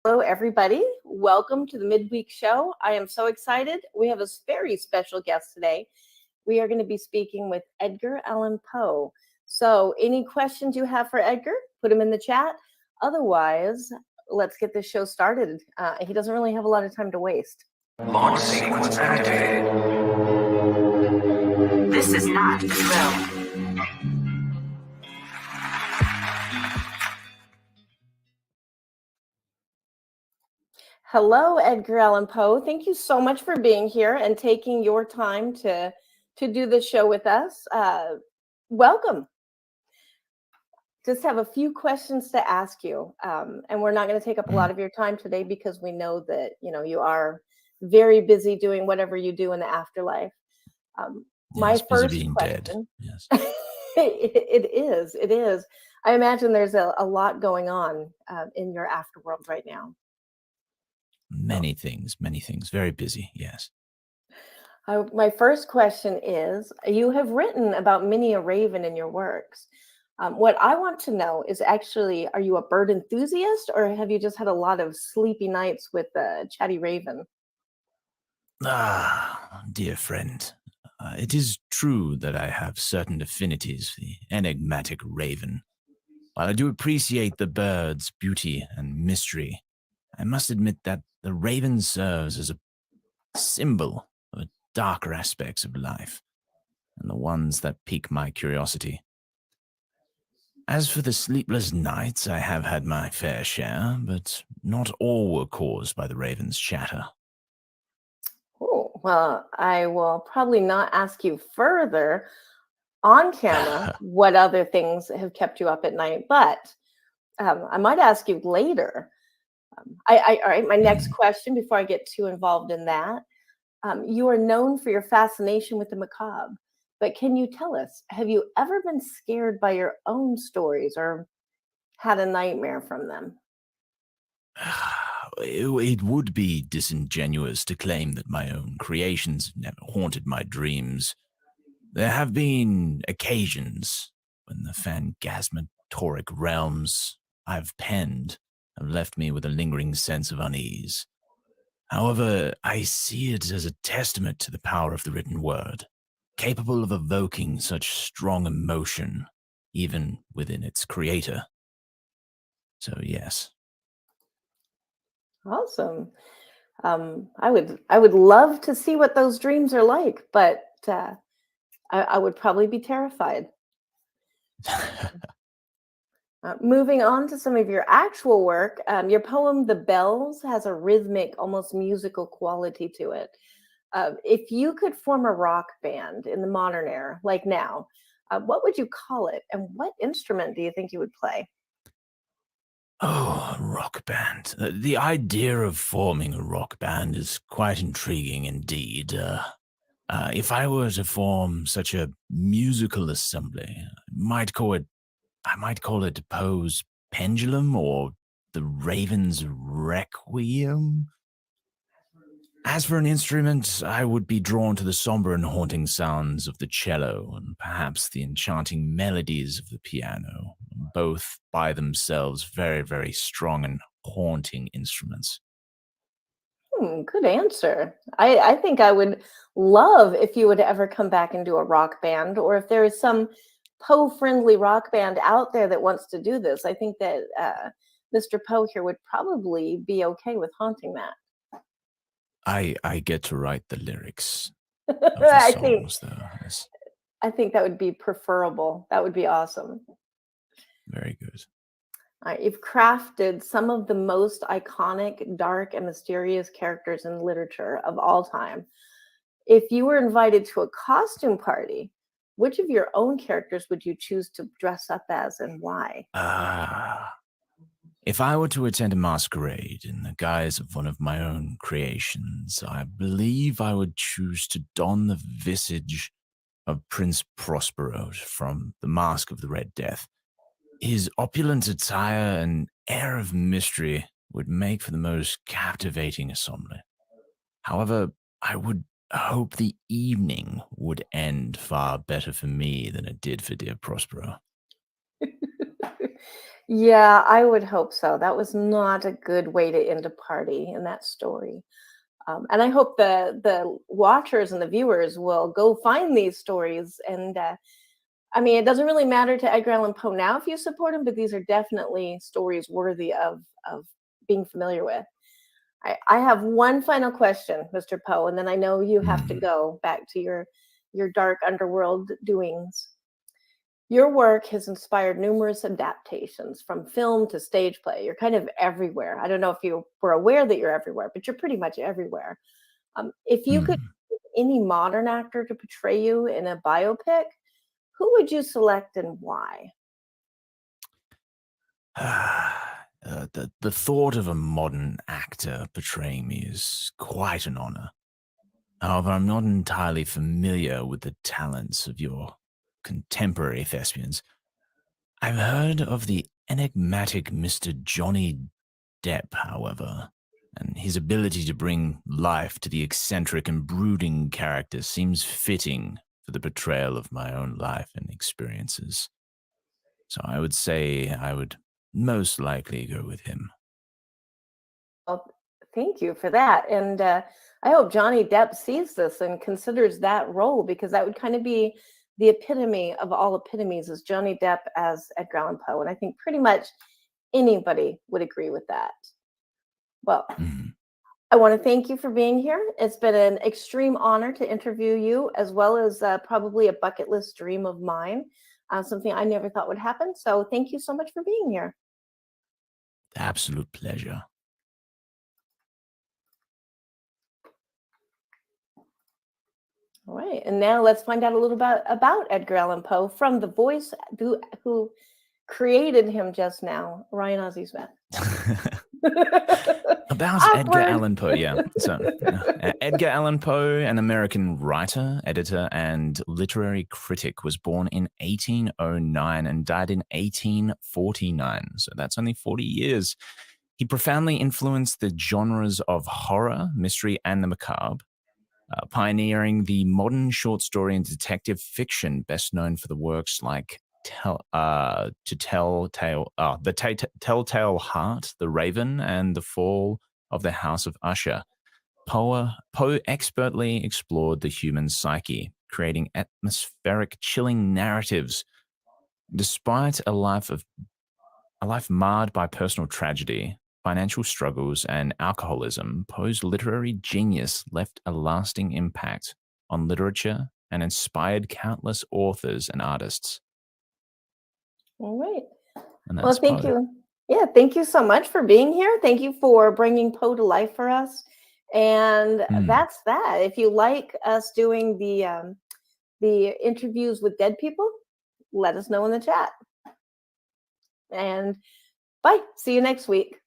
Hello, everybody. Welcome to the midweek show. I am so excited. We have a very special guest today. We are going to be speaking with Edgar Allan Poe. So, any questions you have for Edgar, put them in the chat. Otherwise, let's get this show started. He doesn't really have a lot of time to waste. Launch sequence activated. This is not the drill. Hello, Edgar Allan Poe. Thank you so much for being here and taking your time to do this show with us. Welcome. Just have a few questions to ask you, and we're not going to take up a lot of your time today because we know that you are very busy doing whatever you do in the afterlife. My Yes, busy first being question. dead. Yes. It is. It is. I imagine there's a lot going on in your afterworld right now. Many things. Very busy, yes. My first question is, you have written about many a raven in your works. What I want to know is actually, are you a bird enthusiast or have you just had a lot of sleepy nights with the chatty raven? Ah, dear friend. It is true that I have certain affinities for the enigmatic raven. While I do appreciate the bird's beauty and mystery, I must admit that the raven serves as a symbol of the darker aspects of life, and the ones that pique my curiosity. As for the sleepless nights, I have had my fair share, but not all were caused by the raven's chatter. Oh, well, I will probably not ask you further on camera what other things have kept you up at night, but I might ask you later. All right, my next question before I get too involved in that. You are known for your fascination with the macabre, but can you tell us, have you ever been scared by your own stories or had a nightmare from them? It would be disingenuous to claim that my own creations never haunted my dreams. There have been occasions when the phantasmatoric realms I've penned have left me with a lingering sense of unease. However, I see it as a testament to the power of the written word, capable of evoking such strong emotion, even within its creator. So, yes. Awesome. I would love to see what those dreams are like, but I would probably be terrified. Moving on to some of your actual work, your poem "The Bells" has a rhythmic, almost musical quality to it. If you could form a rock band in the modern era, like now, what would you call it, and what instrument do you think you would play? Oh, a rock band. The idea of forming a rock band is quite intriguing indeed. If I were to form such a musical assembly, I might call it Poe's Pendulum or the Raven's Requiem. As for an instrument, I would be drawn to the somber and haunting sounds of the cello and perhaps the enchanting melodies of the piano, both by themselves very, very strong and haunting instruments. Good answer. I think I would love if you would ever come back and do a rock band, or if there is some Poe-friendly rock band out there that wants to do this. I think that Mr. Poe here would probably be okay with haunting that. I get to write the lyrics of the I think songs, though. Yes, I think that would be preferable. That would be awesome. very good. You've crafted some of the most iconic, dark, and mysterious characters in literature of all time. If you were invited to a costume party, which of your own characters would you choose to dress up as and why? If I were to attend a masquerade in the guise of one of my own creations, I believe I would choose to don the visage of Prince Prospero from The Mask of the Red Death. His opulent attire and air of mystery would make for the most captivating assembly. However, I would hope the evening would end far better for me than it did for dear Prospero. Yeah, I would hope so. That was not a good way to end a party in that story. And I hope the watchers and the viewers will go find these stories. And I mean, it doesn't really matter to Edgar Allan Poe now if you support him, but these are definitely stories worthy of being familiar with. I have one final question, Mr. Poe, and then I know you have to Hmm. go back to your dark underworld doings. Your work has inspired numerous adaptations from film to stage play. You're kind of everywhere. I don't know if you were aware that you're everywhere, but you're pretty much everywhere. If you could Hmm. pick any modern actor to portray you in a biopic, who would you select and why? The thought of a modern actor portraying me is quite an honor. However, I'm not entirely familiar with the talents of your contemporary thespians. I've heard of the enigmatic Mr. Johnny Depp, however, and his ability to bring life to the eccentric and brooding character seems fitting for the portrayal of my own life and experiences. So I would say I would most likely go with him. Well, thank you for that. And I hope Johnny Depp sees this and considers that role because that would kind of be the epitome of all epitomes is Johnny Depp as Edgar Allan Poe. And I think pretty much anybody would agree with that. Well, Mhm. I want to thank you for being here. It's been an extreme honor to interview you, as well as probably a bucket list dream of mine, something I never thought would happen. So thank you so much for being here. Absolute pleasure. All right, and now let's find out a little bit about Edgar Allan Poe from the voice who created him just now, Ryan Aussie Smith. About Edgar Awkward. Allan Poe, yeah. So, Edgar Allan Poe, an American writer, editor, and literary critic, was born in 1809 and died in 1849. So that's only 40 years. He profoundly influenced the genres of horror, mystery, and the macabre, pioneering the modern short story and detective fiction, best known for the works like Telltale Heart, The Raven, and The Fall of the House of Usher. Poe expertly explored the human psyche, creating atmospheric, chilling narratives. Despite a life marred by personal tragedy, financial struggles, and alcoholism, Poe's literary genius left a lasting impact on literature and inspired countless authors and artists. All right. And Well, that's thank Poe. you. Yeah, thank you so much for being here. Thank you for bringing Poe to life for us. And Hmm. that's that. If you like us doing the interviews with dead people, let us know in the chat. And bye. See you next week.